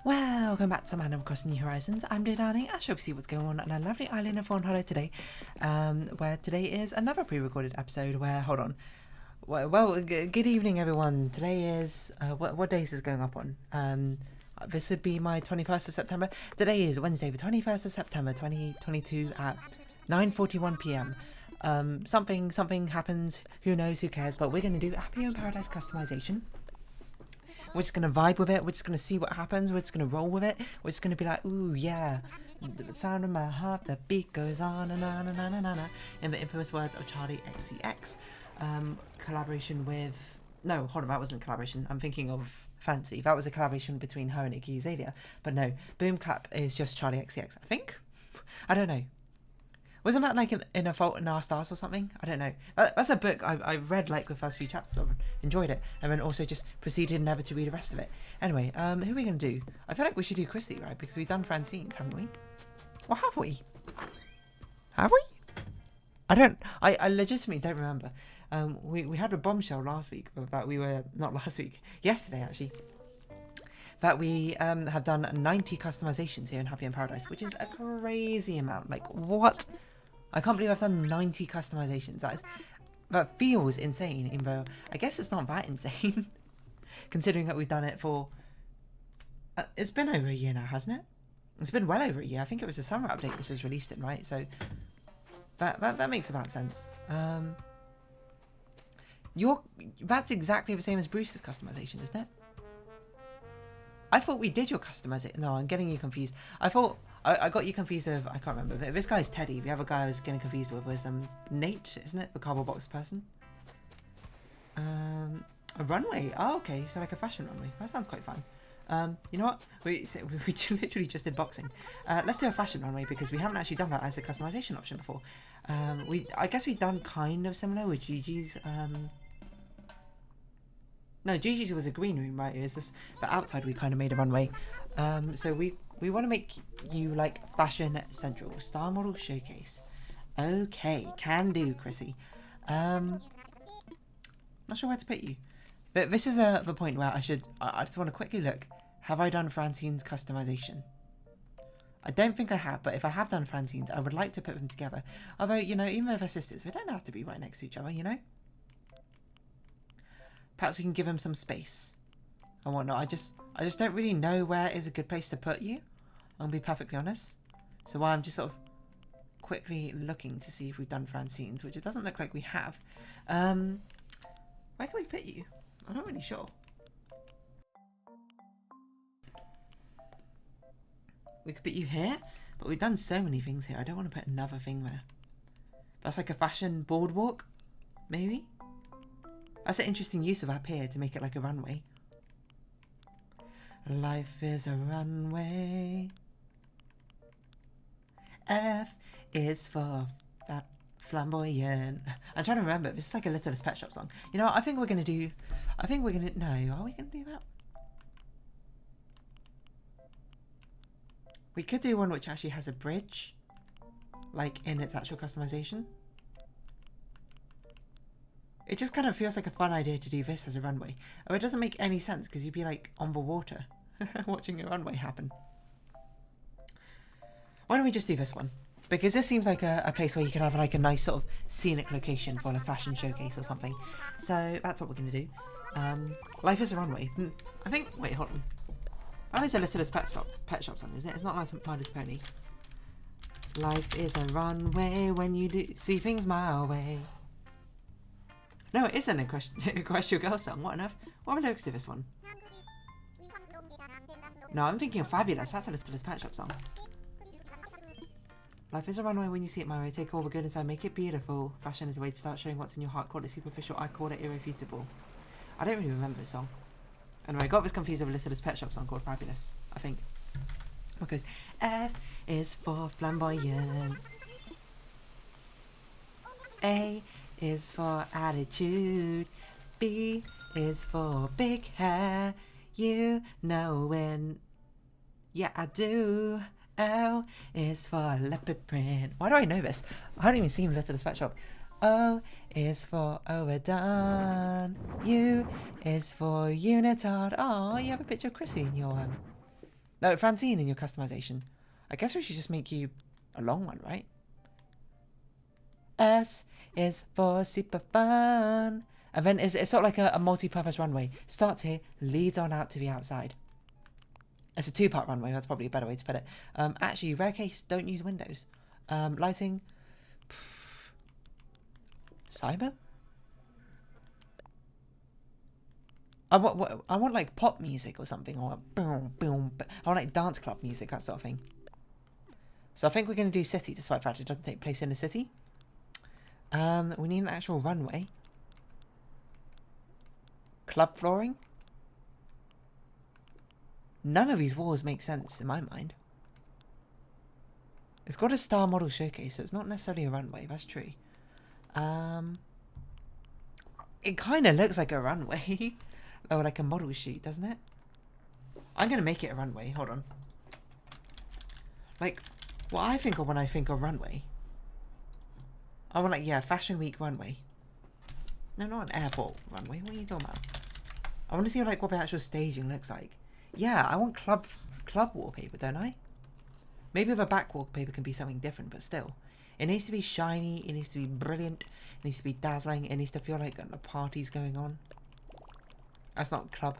Welcome back to Man Across New Horizons. I'm dear darling. I shall see what's going on our lovely island of Fawnhollow today, where today is another pre-recorded episode where, hold on, well, good evening everyone. Today is, what day is this going up on? This would be my 21st of September. Today is Wednesday, the 21st of September, 2022 at 9:41 p.m. Something happens, who knows, who cares, but we're going to do Happy in Paradise customization. We're just going to vibe with it. We're just going to see what happens. We're just going to roll with it. We're just going to be like, ooh, yeah. The sound of my heart, the beat goes on and on and on and on. In the infamous words of Charlie XCX. Collaboration with... No, hold on, that wasn't a collaboration. I'm thinking of Fancy. That was a collaboration between her and Iggy Azalea. But no, Boom Clap is just Charlie XCX, I think. I don't know. Wasn't that like in A Fault in Our Stars or something? I don't know. That's a book I read like the first few chapters of, enjoyed it, and then also just proceeded never to read the rest of it. Anyway, who are we going to do? I feel like we should do Chrissy, right? Because we've done Francine's, haven't we? Or have we? Have we? I legitimately don't remember. We had a bombshell last week, that we were, not last week, yesterday actually, that we have done 90 customizations here in Happy in Paradise, which is a crazy amount. Like, what? I can't believe I've done 90 customizations. That feels insane, even though I guess it's not that insane, considering that we've done it for... it's been over a year now, hasn't it? It's been well over a year. I think it was the summer update this was released in, right? So that makes about sense. That's exactly the same as Bruce's customization, isn't it? I thought we did your customization. No, I'm getting you confused. I thought I got you confused with, I can't remember. But this guy's Teddy. The other guy I was getting confused with was Nate, isn't it? The cardboard box person. A runway. Oh, okay. So like a fashion runway. That sounds quite fun. You know what? We literally just did boxing. Let's do a fashion runway because we haven't actually done that as a customization option before. I guess we've done kind of similar with Gigi's. No, Gigi's was a green room, right? It was just the outside we kind of made a runway. So we want to make you like fashion central star model showcase. Okay, can do, Chrissy. Not sure where to put you, but this is the point where I just want to quickly look. Have I done Francine's customization? I don't think I have, but if I have done Francine's, I would like to put them together. Although, you know, even though they're sisters, they don't have to be right next to each other, you know. Perhaps we can give him some space and whatnot. I just don't really know where is a good place to put you. I'll be perfectly honest. So while I'm just sort of quickly looking to see if we've done Francine's, which it doesn't look like we have. Where can we put you? I'm not really sure. We could put you here, but we've done so many things here. I don't want to put another thing there. That's like a fashion boardwalk, maybe? That's an interesting use of up here to make it like a runway. Life is a runway. F is for that flamboyant. I'm trying to remember. This is like a Littlest Pet Shop song. You know what? I think we're going to do... No, are we going to do that? We could do one which actually has a bridge. Like in its actual customization. It just kind of feels like a fun idea to do this as a runway. Oh, it doesn't make any sense because you'd be like on the water watching a runway happen. Why don't we just do this one? Because this seems like a place where you could have like a nice sort of scenic location for a fashion showcase or something. So that's what we're going to do. Life is a runway. I think... Wait, hold on. That is a Littlest Pet Shop song, isn't it? It's not like My Little Pony. Life is a runway when you do see things my way. No, it isn't a Question Girl song. What on earth? What are the lyrics to this one? No, I'm thinking of Fabulous. That's a Littlest Pet Shop song. Life is a runway when you see it my way. Take all the good inside, make it beautiful. Fashion is a way to start showing what's in your heart. Call it superficial, I call it irrefutable. I don't really remember this song. Anyway, I got this confused with a Littlest Pet Shop song called Fabulous, I think. What goes? F is for flamboyant. A is for attitude. B is for big hair. You know when... Yeah, I do. O is for leopard print. Why do I know this? I haven't even seen Littlest Pet Shop. O is for overdone. U is for unitard. Oh, you have a picture of Chrissy in your No, Francine, in your customization. I guess we should just make you a long one, right? S is for super fun. And then it's sort of like a multi-purpose runway. Starts here, leads on out to the outside. It's a two-part runway, that's probably a better way to put it. Actually, rare case, don't use windows. Lighting. Cyber? I want like pop music or something, or boom, boom. I want like dance club music, that sort of thing. So I think we're going to do city, despite the fact it doesn't take place in a city. We need an actual runway. Club flooring. None of these walls make sense in my mind. It's got a star model showcase, so it's not necessarily a runway, that's true. It kind of looks like a runway. Or like a model shoot, doesn't it? I'm going to make it a runway, hold on. Like, what I think of when I think of runway. I want like, yeah, Fashion Week runway. No, not an airport runway, what are you talking about? I want to see like what the actual staging looks like. Yeah, I want club wallpaper, don't I? Maybe the back wallpaper can be something different, but still. It needs to be shiny, it needs to be brilliant, it needs to be dazzling, it needs to feel like a party's going on. That's not club.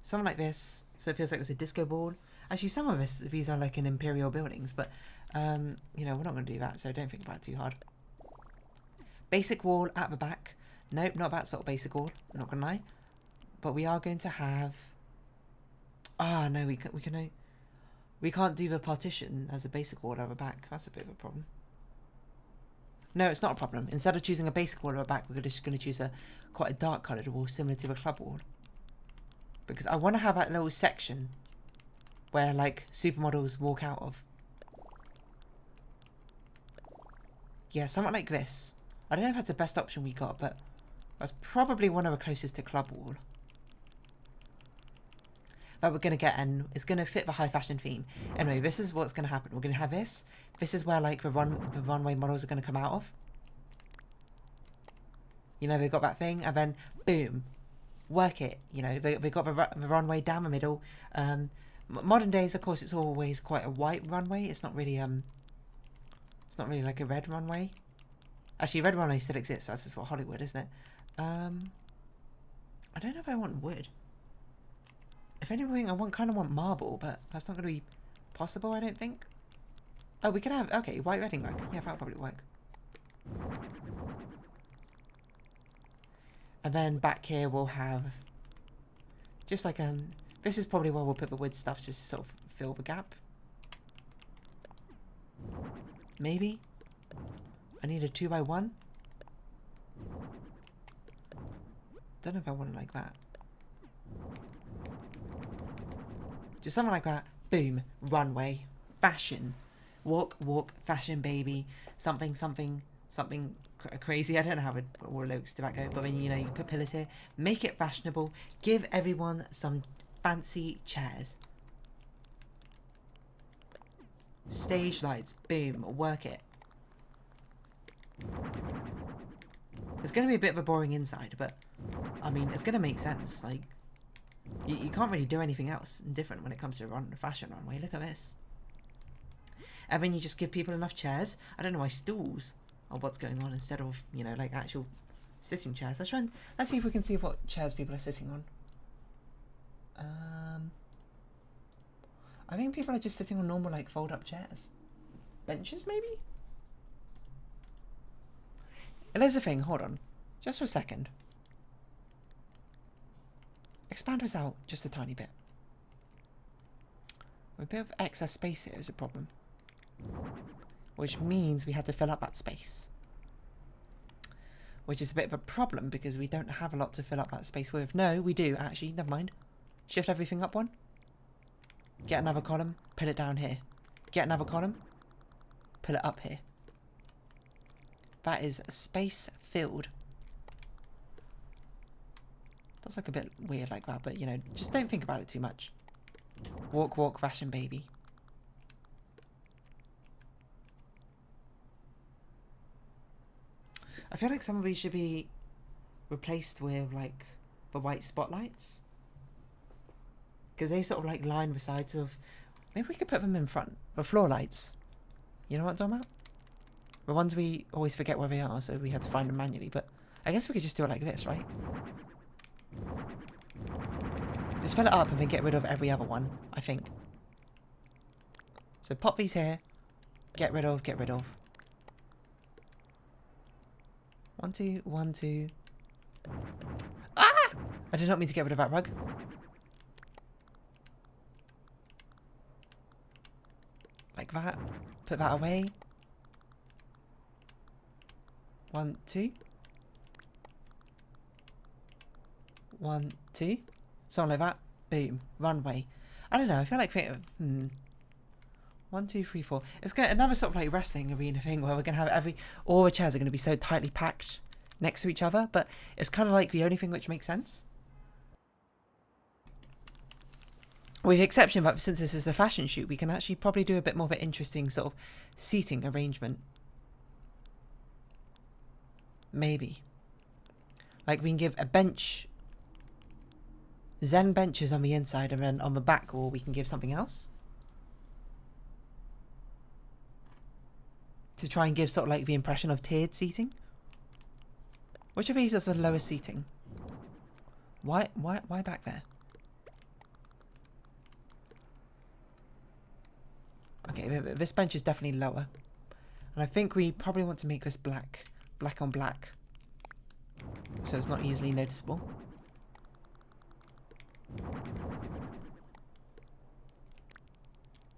Something like this, so it feels like it's a disco ball. Actually, some of these are like in imperial buildings, but, you know, we're not going to do that, so don't think about it too hard. Basic wall at the back. Nope, not that sort of basic wall, I'm not going to lie. But we are going to have... Ah, no, we can't do the partition as a basic wall at the back. That's a bit of a problem. No, it's not a problem. Instead of choosing a basic wall at the back, we're just going to choose quite a dark coloured wall similar to the club wall. Because I want to have that little section where, like, supermodels walk out of. Yeah, something like this. I don't know if that's the best option we got, but that's probably one of the closest to club wall that we're going to get, and it's going to fit the high fashion theme. Anyway, this is what's going to happen. We're going to have this. This is where, like, the runway models are going to come out of. You know, they've got that thing, and then, boom, work it. You know, they got the runway down the middle. Modern days, of course, it's always quite a white runway. It's not really like a red runway. Actually, red runway still exists. So that's just what Hollywood, isn't it? I don't know if I want wood. If anything, I kind of want marble, but that's not going to be possible, I don't think. Oh, we could have, okay, white redding rug. Yeah, that'll probably work. And then back here we'll have just like, this is probably where we'll put the wood stuff, just to sort of fill the gap. Maybe. I need a 2x1. Don't know if I want it like that. Just something like that. Boom. Runway. Fashion. Walk, walk, fashion, baby. Something, something, something crazy. I don't know how it all looks to that go, but then, you know, you put pillars here. Make it fashionable. Give everyone some fancy chairs. Stage lights. Boom. Work it. It's going to be a bit of a boring inside, but, I mean, it's going to make sense. Like, you can't really do anything else different when it comes to a fashion runway. Look at this. And then you just give people enough chairs. I don't know why stools are what's going on instead of, you know, like actual sitting chairs. Let's see if we can see what chairs people are sitting on. I think people are just sitting on normal, like, fold-up chairs. Benches, maybe? And there's a thing, hold on. Just for a second. Expand this out just a tiny bit. A bit of excess space here is a problem. Which means we had to fill up that space. Which is a bit of a problem because we don't have a lot to fill up that space with. No, we do, actually. Never mind. Shift everything up one. Get another column. Put it down here. Get another column. Put it up here. That is space filled. Does look a bit weird like that, but, you know, just don't think about it too much. Walk, walk, fashion, baby. I feel like some of these should be replaced with, like, the white spotlights. Because they sort of like line the sides of... Maybe we could put them in front. The floor lights. You know what I'm talking about? The ones we always forget where they are, so we had to find them manually. But I guess we could just do it like this, right? Just fill it up and then get rid of every other one, I think. So pop these here. Get rid of, get rid of. 1, 2, 1, 2. Ah! I did not mean to get rid of that rug. Like that. Put that away. 1, 2. 1, 2. Something like that. Boom. Runway. I don't know. I feel like... 1, 2, 3, 4. It's going another sort of like wrestling arena thing where we're going to have all the chairs are going to be so tightly packed next to each other. But it's kind of like the only thing which makes sense. With the exception that since this is a fashion shoot, we can actually probably do a bit more of an interesting sort of seating arrangement. Maybe. Like we can give a bench... Zen benches on the inside and then on the back, or we can give something else. To try and give sort of like the impression of tiered seating. Which of these is the lowest seating? Why back there? Okay, this bench is definitely lower. And I think we probably want to make this black. Black on black. So it's not easily noticeable.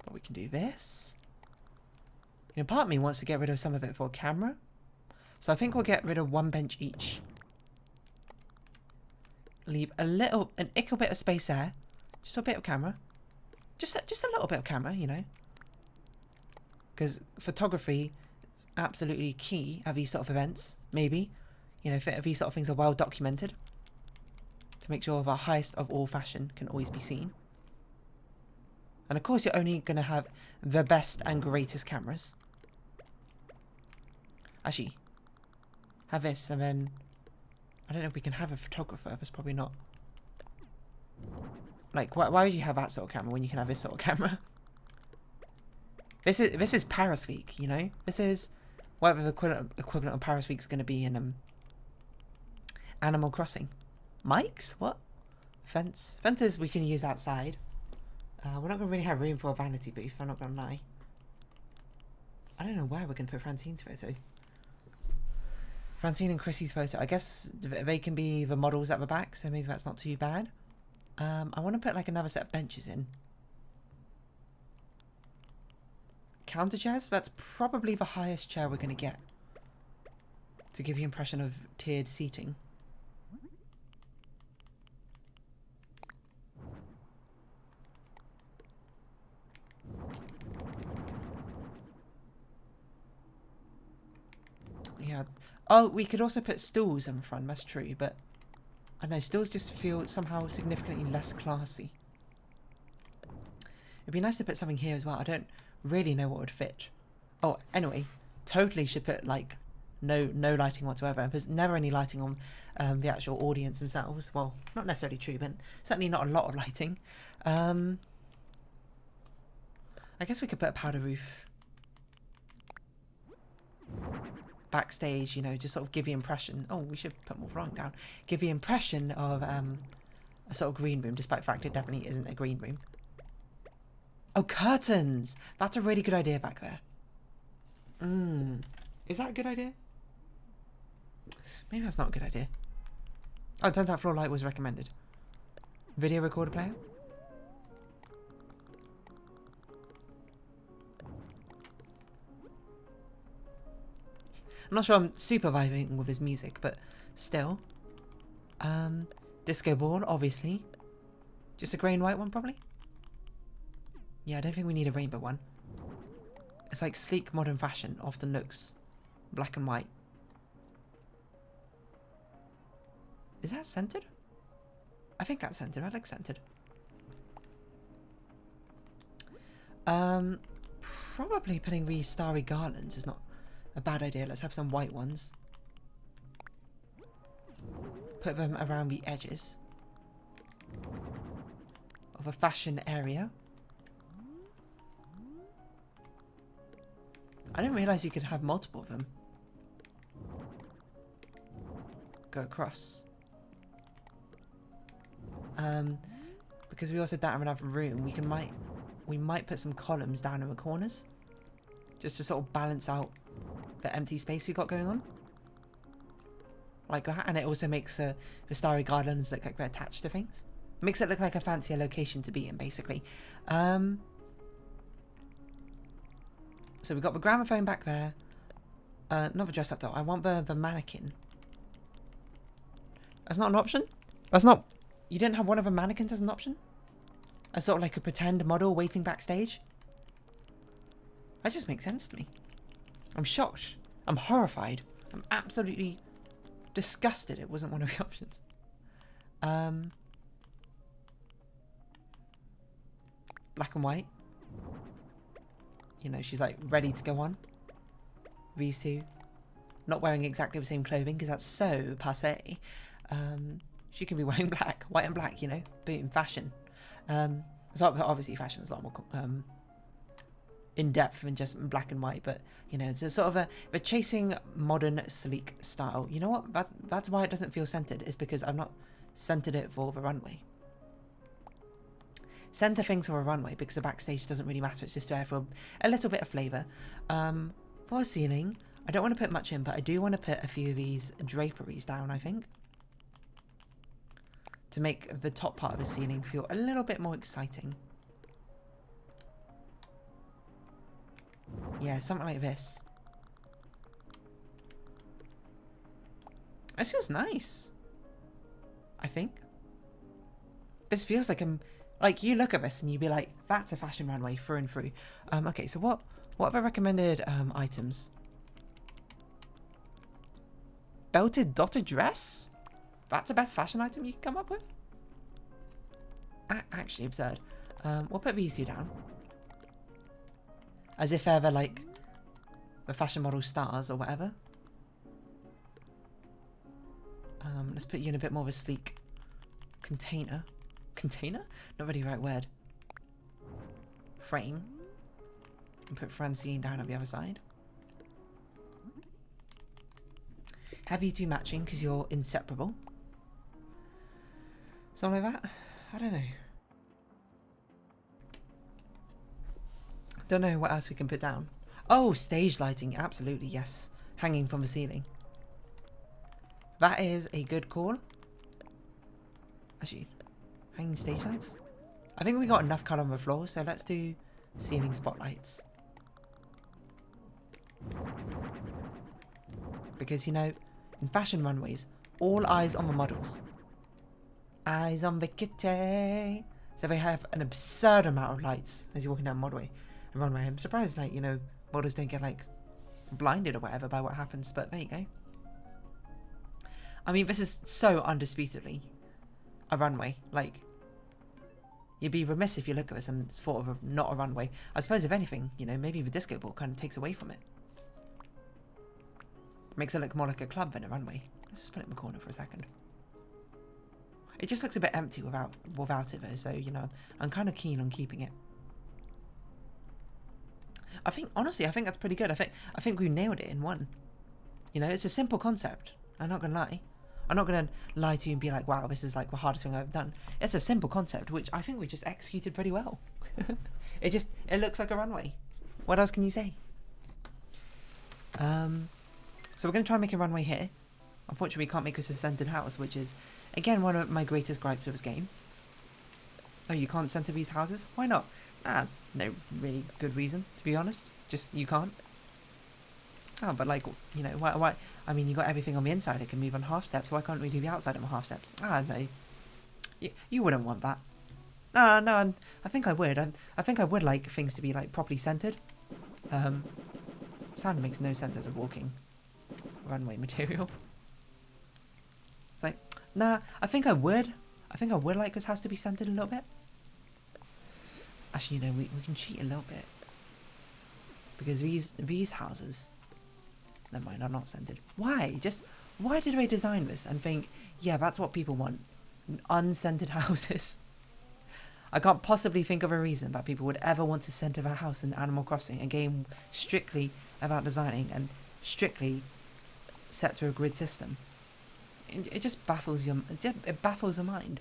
But we can do this. You know, part of me wants to get rid of some of it for a camera. So I think we'll get rid of 1 bench each. Leave an ickle bit of space there. Just a bit of camera. Just a little bit of camera, you know. Because photography is absolutely key at these sort of events. Maybe. You know, if these sort of things are well documented. To make sure the highest of all fashion can always be seen. And of course you're only going to have the best and greatest cameras. Actually, have this and then... I don't know if we can have a photographer. That's probably not... Like, why would you have that sort of camera when you can have this sort of camera? This is Paris Week, you know? This is whatever the equivalent of Paris Week is going to be in Animal Crossing. Mics? What? Fence? Fences we can use outside. We're not going to really have room for a vanity booth, I'm not going to lie. I don't know where we're going to put Francine's photo. Francine and Chrissy's photo. I guess they can be the models at the back, so maybe that's not too bad. I want to put like another set of benches in. Counter chairs? That's probably the highest chair we're going to get. To give you an impression of tiered seating. Yeah. Oh, we could also put stools in front, that's true, but I don't know, stools just feel somehow significantly less classy. It'd be nice to put something here as well. I don't really know what would fit. Oh, anyway, totally should put like no lighting whatsoever. There's never any lighting on the actual audience themselves. Well, not necessarily true, but certainly not a lot of lighting. I guess we could put a powder roof backstage, you know, just sort of give the impression. Oh, we should put more drawing down. Give the impression of a sort of green room, despite the fact it definitely isn't a green room. Oh, curtains! That's a really good idea back there. Is that a good idea? Maybe that's not a good idea. Oh, it turns out floor light was recommended. Video recorder player? I'm not sure I'm super vibing with his music, but still. Disco ball, obviously. Just a grey and white one, probably? Yeah, I don't think we need a rainbow one. It's like sleek modern fashion often looks black and white. Is that centered? I think that's centered. I like centered. Probably putting these starry garlands is not a bad idea. Let's have some white ones. Put them around the edges. of a fashion area. I didn't realise you could have multiple of them. Go across. Because we also don't have enough room, we might put some columns down in the corners, just to sort of balance out the empty space we got going on. Like that, and it also makes the starry gardens look like they're attached to things. Makes it look like a fancier location to be in, basically. So we've got the gramophone back there. Not the dress up doll. I want the mannequin. That's not an option? That's not... You didn't have one of the mannequins as an option? As sort of like a pretend model waiting backstage? That just makes sense to me. I'm shocked. I'm horrified. I'm absolutely disgusted it wasn't one of the options. Black and white. You know, she's like ready to go on. These two. Not wearing exactly the same clothing because that's so passé. She can be wearing black. White and black, you know. Boom. Fashion. So obviously fashion is a lot more in-depth than just black and white. But, you know, it's a sort of a chasing modern sleek style. You know what? That's why it doesn't feel centered. Is because I've not centered it for the runway. Center things for a runway because the backstage doesn't really matter. It's just there for a little bit of flavour. For a ceiling, I don't want to put much in, but I do want to put a few of these draperies down, I think. To make the top part of the ceiling feel a little bit more exciting. Yeah, something like this. This feels nice. I think. This feels like like you look at this and you'd be like, that's a fashion runway through and through. Okay, so what are the recommended items? Belted dotted dress? That's the best fashion item you can come up with? Actually absurd. We'll put these two down. As if they're like the fashion model stars or whatever. Let's put you in a bit more of a sleek container. Container? Not really the right word. Frame. And put Francine down at the other side. Have you two matching because you're inseparable? Something like that? I don't know. Don't know what else we can put down. Oh, stage lighting. Absolutely, yes. Hanging from the ceiling. That is a good call. Actually, hanging stage lights? I think we got enough colour on the floor, so let's do ceiling spotlights. Because, you know, in fashion runways, all eyes on the models. Eyes on the kitty. So they have an absurd amount of lights as you're walking down the runway. I'm surprised, like, you know, models don't get, like, blinded or whatever by what happens, but there you go. I mean, this is so undisputedly a runway. Like, you'd be remiss if you look at this and thought of not a runway. I suppose, if anything, you know, maybe the disco ball kind of takes away from it. Makes it look more like a club than a runway. Let's just put it in the corner for a second. It just looks a bit empty without it though, so, you know, I'm kind of keen on keeping it. Honestly, I think that's pretty good. I think we nailed it in one. You know, it's a simple concept. I'm not going to lie. I'm not going to lie to you and be like, wow, this is like the hardest thing I've ever done. It's a simple concept, which I think we just executed pretty well. It looks like a runway. What else can you say? So we're going to try and make a runway here. Unfortunately, we can't make this a centered house, which is, again, one of my greatest gripes of this game. Oh, you can't center these houses? Why not? No really good reason, to be honest. Just, you can't. Oh, but like, you know, why? I mean, you got everything on the inside. It can move on half steps. Why can't we do the outside on half steps? No. You wouldn't want that. No, I think I would. I think I would like things to be, like, properly centered. Sound makes no sense as a walking runway material. It's like, nah, I think I would. I think I would like this house to be centered a little bit. Actually, you know, we can cheat a little bit. Because these houses... Never mind, are not centered. Why? Why did I design this and think, yeah, that's what people want? Uncentered houses. I can't possibly think of a reason that people would ever want to center their house in Animal Crossing, a game strictly about designing and strictly set to a grid system. It just baffles it baffles the mind.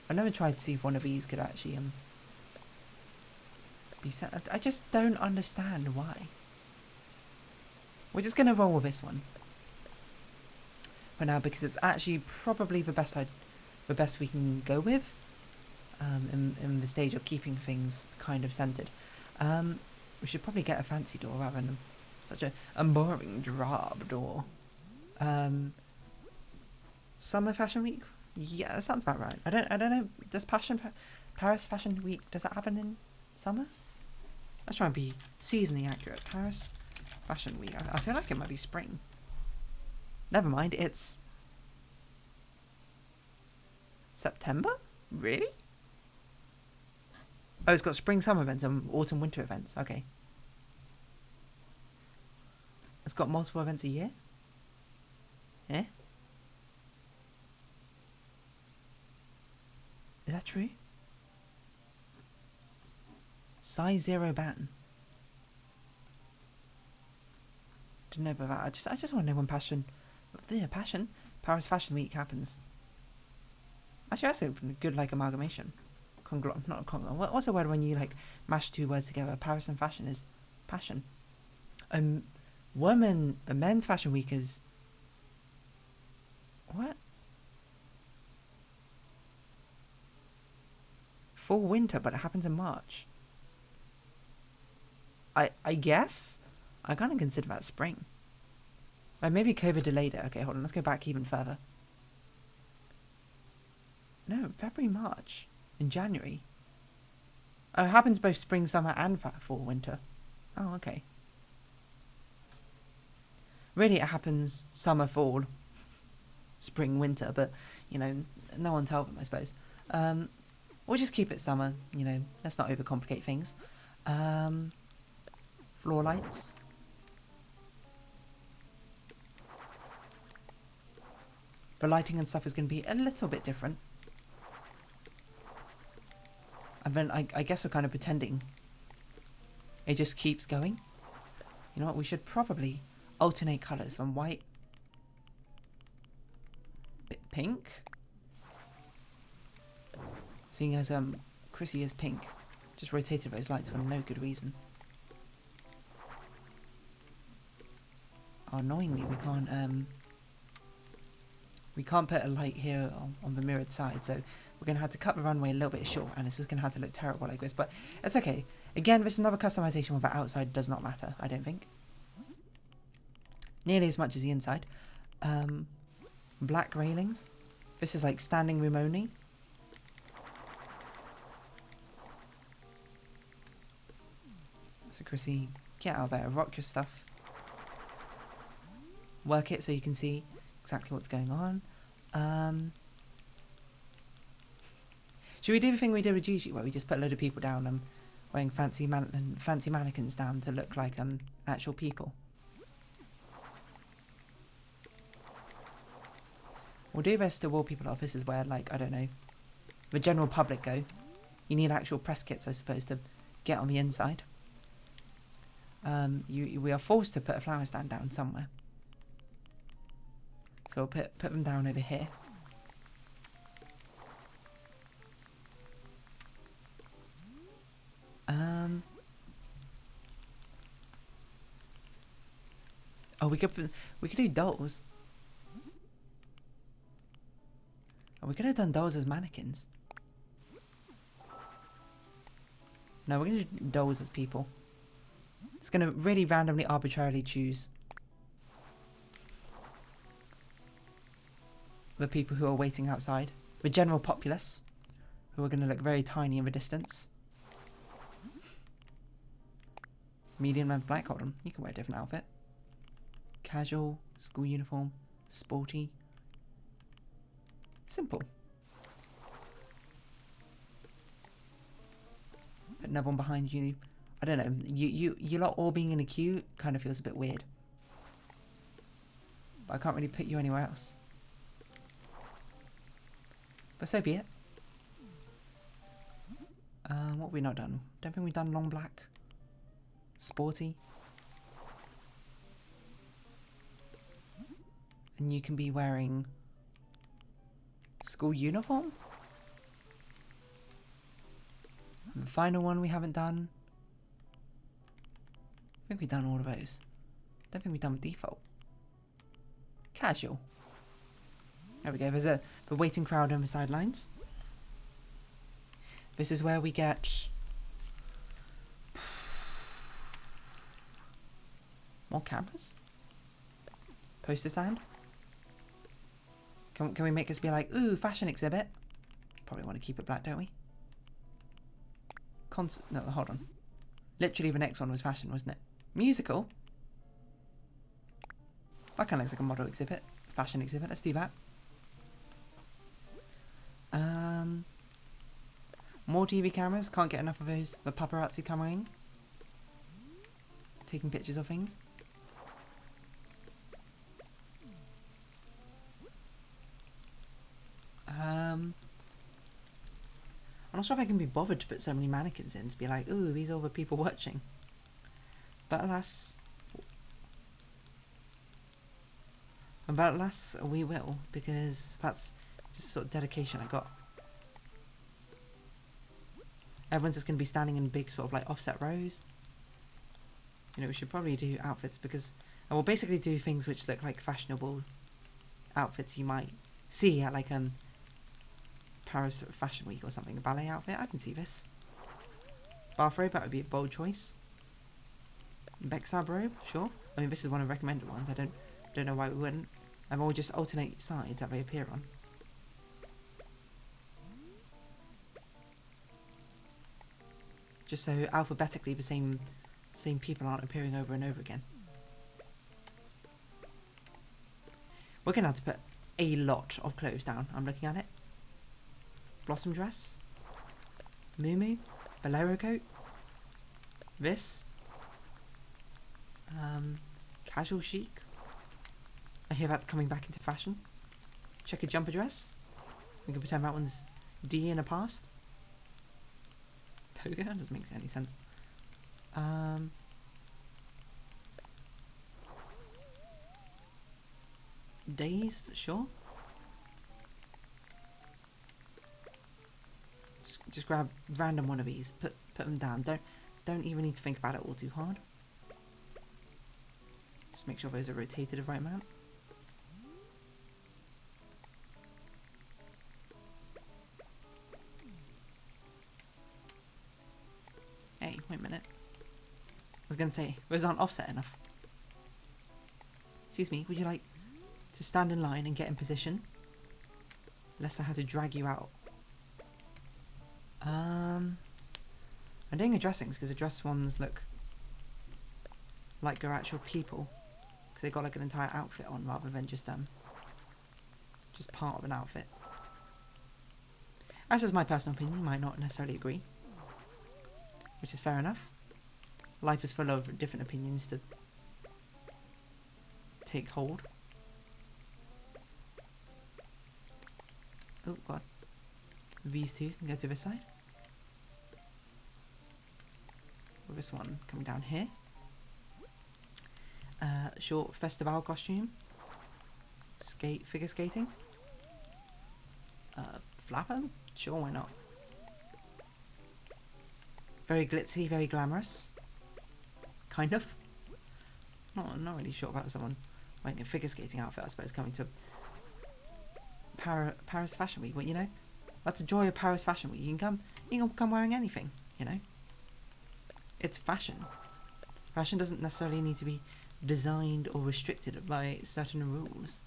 I never tried to see if one of these could actually be set. I just don't understand why. We're just gonna roll with this one for now because it's actually probably the best we can go with in the stage of keeping things kind of centered. We should probably get a fancy door rather than such a boring drab door. Summer Fashion Week. Yeah, that sounds about right. I don't know. Does Paris Fashion Week, does that happen in summer? Let's try and be seasonally accurate. Paris Fashion Week. I feel like it might be spring. Never mind. It's September? Really? Oh, it's got spring summer events and autumn winter events. Okay. It's got multiple events a year? Eh? Is that true? Size 0 ban. Didn't know about that. I just want to know when Paris Fashion Week happens. Actually, that's a good amalgamation. What's the word when you mash two words together? Paris and fashion is passion. Men's Fashion Week is what? Fall winter, but it happens in March. I guess I kind of consider that spring. Maybe COVID delayed it. Okay, hold on. Let's go back even further. No, February, March, and January. Oh, it happens both spring, summer, and fall, winter. Oh, okay. Really, it happens summer, fall, spring, winter, but, no one tell them, I suppose. We'll just keep it summer, let's not overcomplicate things. Floor lights. The lighting and stuff is going to be a little bit different. And then I guess we're kind of pretending it just keeps going. You know what, we should probably alternate colours from white, pink. Seeing as Chrissy is pink, just rotated those lights for no good reason. Oh, annoyingly, we can't put a light here on the mirrored side, so we're going to have to cut the runway a little bit short, and it's just going to have to look terrible like this, but it's okay. Again, this is another customization where the outside does not matter, I don't think. Nearly as much as the inside. Black railings. This is like standing room only. So Chrissy, get out there, rock your stuff. Work it so you can see exactly what's going on. Should we do the thing we did with Gigi, where we just put a load of people down wearing fancy mannequins down to look like actual people? We'll do this to wall people off. This is where, I don't know, the general public go. You need actual press kits, I suppose, to get on the inside. We are forced to put a flower stand down somewhere. So we'll put them down over here. Oh, we could do dolls. Oh, we could have done dolls as mannequins. No, we're gonna do dolls as people. It's gonna really randomly, arbitrarily choose the people who are waiting outside. The general populace, who are gonna look very tiny in the distance. Medium length black, hold on, you can wear a different outfit. Casual, school uniform, sporty. Simple. Put another one behind you. I don't know, you lot all being in a queue kind of feels a bit weird. But I can't really put you anywhere else. But so be it. What have we not done? Don't think we've done long black. Sporty. And you can be wearing school uniform. And the final one we haven't done. I think we've done all of those. Don't think we've done default. Casual. There we go. There's the waiting crowd on the sidelines. This is where we get more cameras. Poster stand. Can we make us be like, ooh, fashion exhibit? Probably want to keep it black, don't we? No, hold on. Literally the next one was fashion, wasn't it? Musical? That kind of looks like a model exhibit. Fashion exhibit. Let's do that. More TV cameras. Can't get enough of those. The paparazzi coming. Taking pictures of things. I'm not sure if I can be bothered to put so many mannequins in to be like, ooh, these are all the people watching. But alas, we will, because that's just sort of dedication I got. Everyone's just going to be standing in big sort of like offset rows. You know, we should probably do outfits because, and we'll basically do things which look like fashionable outfits you might see at like Paris Fashion Week or something. A ballet outfit, I can see this. Bathrobe, that would be a bold choice. Bexab robe, sure. I mean, this is one of the recommended ones. I don't know why we wouldn't. And we'll just alternate sides that they appear on. Just so alphabetically the same people aren't appearing over and over again. We're gonna have to put a lot of clothes down. I'm looking at it. Blossom dress. Muumuu. Bolero coat. This. Casual chic. I hear that coming back into fashion. Checkered jumper dress. We can pretend that one's D in the past. Toga? Doesn't make any sense. Dazed, sure. Just grab random one of these, put them down. Don't even need to think about it all too hard. Just make sure those are rotated the right amount. Hey, wait a minute. I was going to say, those aren't offset enough. Excuse me, would you like to stand in line and get in position? Lest I had to drag you out. I'm doing the dressings because the dress ones look like they're actual people. Because they got like an entire outfit on rather than just part of an outfit. That's just my personal opinion, you might not necessarily agree. Which is fair enough. Life is full of different opinions to take hold. Oh god. These two can go to this side. With this one coming down here. Short festival costume. Figure skating. Flapper? Sure, why not? Very glitzy, very glamorous. Kind of. I'm not really sure about someone wearing a figure skating outfit, I suppose, coming to Paris Fashion Week. Well, you know, that's the joy of Paris Fashion Week. You can come wearing anything, you know. It's fashion. Fashion doesn't necessarily need to be designed or restricted by certain rules.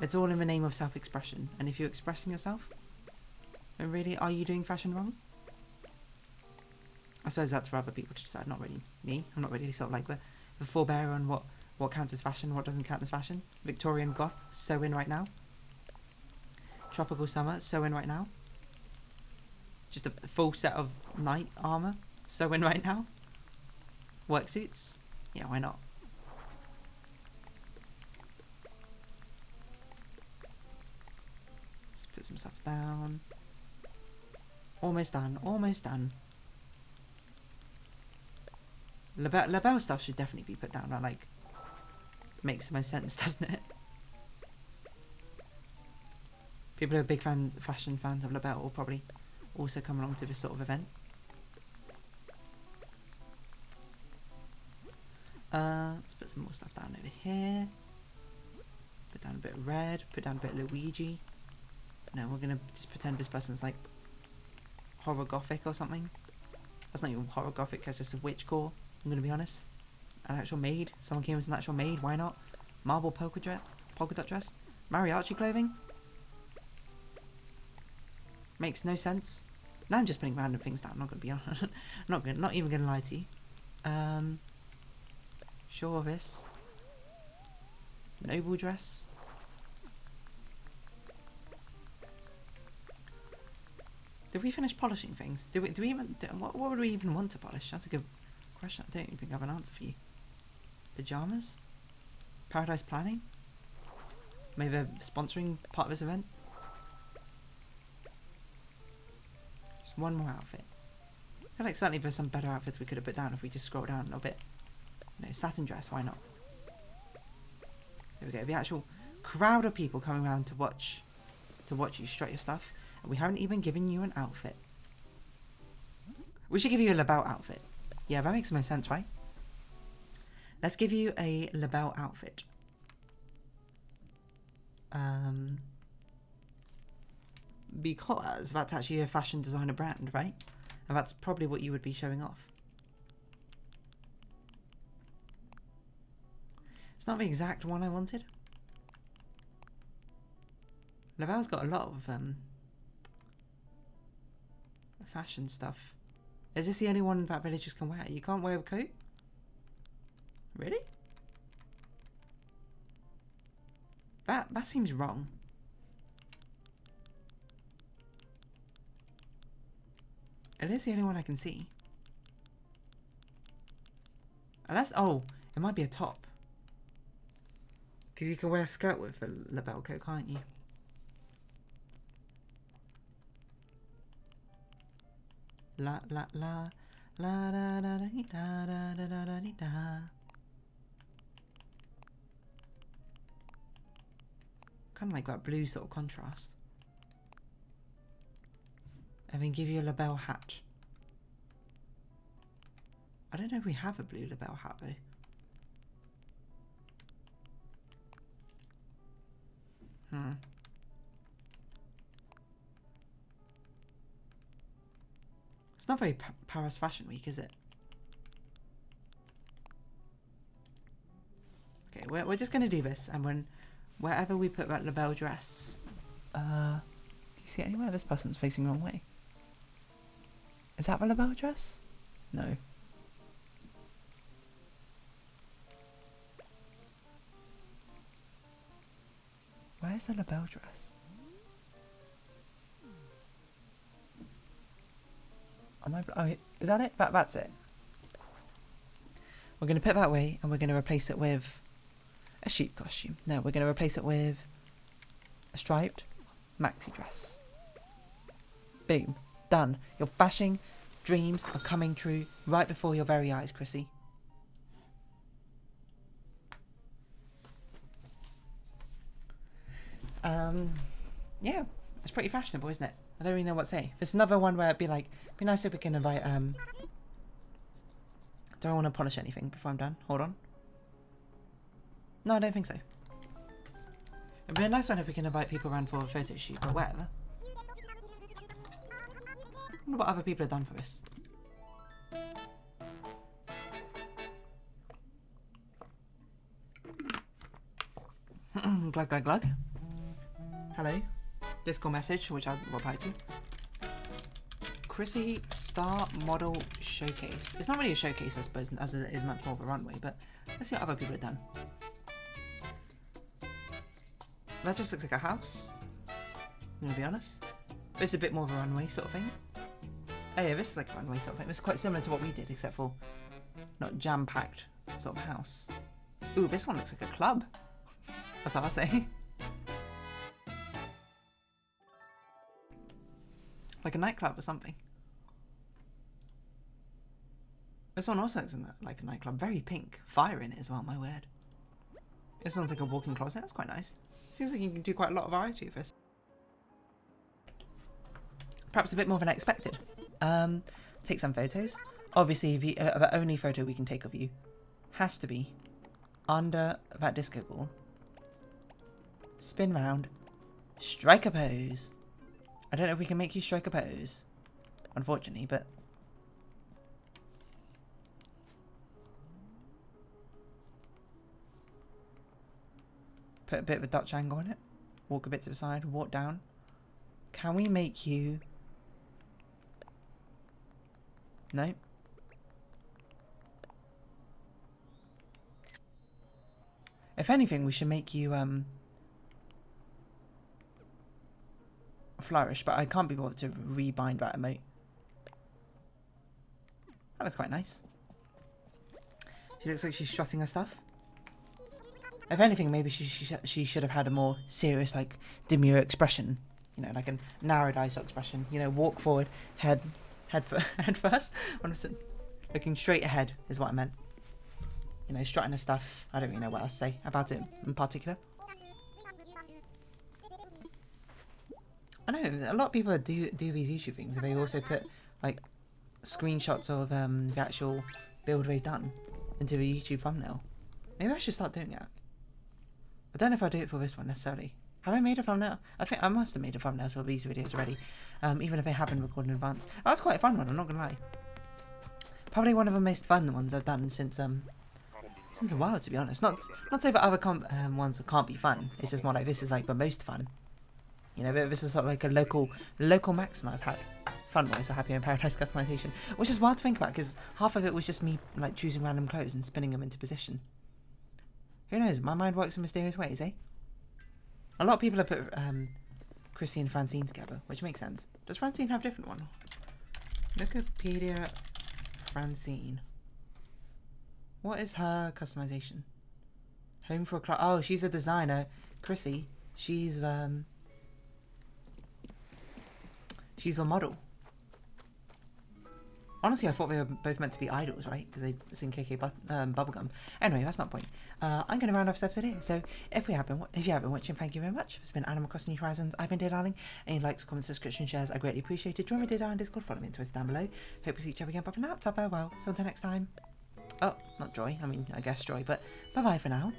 It's all in the name of self-expression. And if you're expressing yourself, then really, are you doing fashion wrong? I suppose that's for other people to decide, not really me. I'm not really sort of like the forebearer on what counts as fashion, what doesn't count as fashion. Victorian goth, so in right now. Tropical summer, so in right now. Just a full set of knight armour, so in right now. Work suits, yeah, why not? put some stuff down. Almost done, almost done. Labelle stuff should definitely be put down. That, like, makes the most sense, doesn't it? People who are big fashion fans of Labelle will probably also come along to this sort of event. Let's put some more stuff down over here. Put down a bit of red. Put down a bit of Luigi. No, we're going to just pretend this person's like horror gothic or something. That's not even horror gothic, that's just a witch core, I'm going to be honest. An actual maid. Someone came as an actual maid, why not? Marble polka dot dress. Mariachi clothing. Makes no sense. Now I'm just putting random things down, I'm not going to be honest. Not even going to lie to you. Sure this. Noble dress. Did we finish polishing things? Do we even... what would we even want to polish? That's a good question. I don't even think I have an answer for you. Pyjamas? Paradise Planning? Maybe they're sponsoring part of this event? Just one more outfit. I feel like certainly there's some better outfits we could have put down if we just scroll down a little bit. No, satin dress, why not? There we go. The actual crowd of people coming around to watch you strut your stuff. And we haven't even given you an outfit. We should give you a Labelle outfit. Yeah, that makes the most sense, right? Let's give you a Labelle outfit. Because that's actually a fashion designer brand, right? And that's probably what you would be showing off. It's not the exact one I wanted. Labelle's got a lot of fashion stuff. Is this the only one that villagers can wear? You can't wear a coat? Really? That seems wrong. It is the only one I can see. Unless, oh, it might be a top. Because you can wear a skirt with a Labelle coat, can't you? La la la la da da da da da da da da da. Kind of like that blue sort of contrast. And then give you a Labelle hat. I don't know if we have a blue Labelle hat though. It's not very Paris Fashion Week, is it? Okay, we're just going to do this, and wherever we put that Labelle dress... do you see anywhere this person's facing the wrong way? Is that the Labelle dress? No. Where's the Labelle dress? Oh, is that it? That's it. We're going to put that way, and we're going to replace it with a sheep costume. No, we're going to replace it with a striped maxi dress. Boom. Done. Your fashion dreams are coming true right before your very eyes, Chrissy. Yeah, it's pretty fashionable, isn't it? I don't really know what to say. There's another one where it'd be like, be nice if we can invite, do I want to polish anything before I'm done? Hold on. No, I don't think so. It'd be a nice one if we can invite people around for a photo shoot or whatever. I wonder what other people have done for this. Glug, glug, glug. Hello. Discord message, which I'll reply to. Chrissy Star Model Showcase. It's not really a showcase, I suppose, as it is much more of a runway, but let's see what other people have done. That just looks like a house, I'm gonna be honest. This is a bit more of a runway sort of thing. Oh yeah, this is like a runway sort of thing. This is quite similar to what we did, except for not jam-packed sort of house. Ooh, this one looks like a club. That's what I say. Like a nightclub or something. This one also looks like a nightclub. Very pink. Fire in it as well, my word. This one's like a walk-in closet. That's quite nice. Seems like you can do quite a lot of variety of this. Perhaps a bit more than I expected. Take some photos. Obviously, the only photo we can take of you has to be under that disco ball. Spin round. Strike a pose. I don't know if we can make you strike a pose, unfortunately, but... Put a bit of a Dutch angle on it. Walk a bit to the side, walk down. Can we make you... No. If anything, we should make you, flourish, but I can't be bothered to rebind that emote. That looks quite nice. She looks like she's strutting her stuff. If anything, maybe she should have had a more serious, like, demure expression. You know, like a narrowed eyes expression. You know, walk forward, head first. Looking straight ahead is what I meant. You know, strutting her stuff. I don't really know what else to say about it in particular. I know, a lot of people do these YouTube things, and they also put, like, screenshots of the actual build they've done into a YouTube thumbnail. Maybe I should start doing it. I don't know if I'll do it for this one necessarily. Have I made a thumbnail? I think I must have made a thumbnail for these videos already, even if they have been recorded in advance. That was quite a fun one, I'm not gonna lie. Probably one of the most fun ones I've done since a while, to be honest. Not say that other ones can't be fun. It's just more like this is like the most fun. You know, this is sort of like a local maxima I've had fun-wise, a Happy in Paradise customization, which is wild to think about because half of it was just me like choosing random clothes and spinning them into position. Who knows? My mind works in mysterious ways, eh? A lot of people have put Chrissy and Francine together, which makes sense. Does Francine have a different one? Wikipedia Francine. What is her customization? Home for a club. Oh, she's a designer. Chrissy, she's a model. Honestly, I thought they were both meant to be idols, right? Because they sing KK Bubblegum. Anyway, that's not the point. I'm going to round off this episode here. So, if you have been watching, thank you very much. It's been Animal Crossing New Horizons. I've been Dear Darling. Any likes, comments, subscription, shares, I greatly appreciate it. Join me, Dear Darling Discord. Follow me on Twitter down below. Hope we see each other again. Popping out. Farewell. So until next time. Oh, not Joy. I mean, I guess Joy. But bye-bye for now.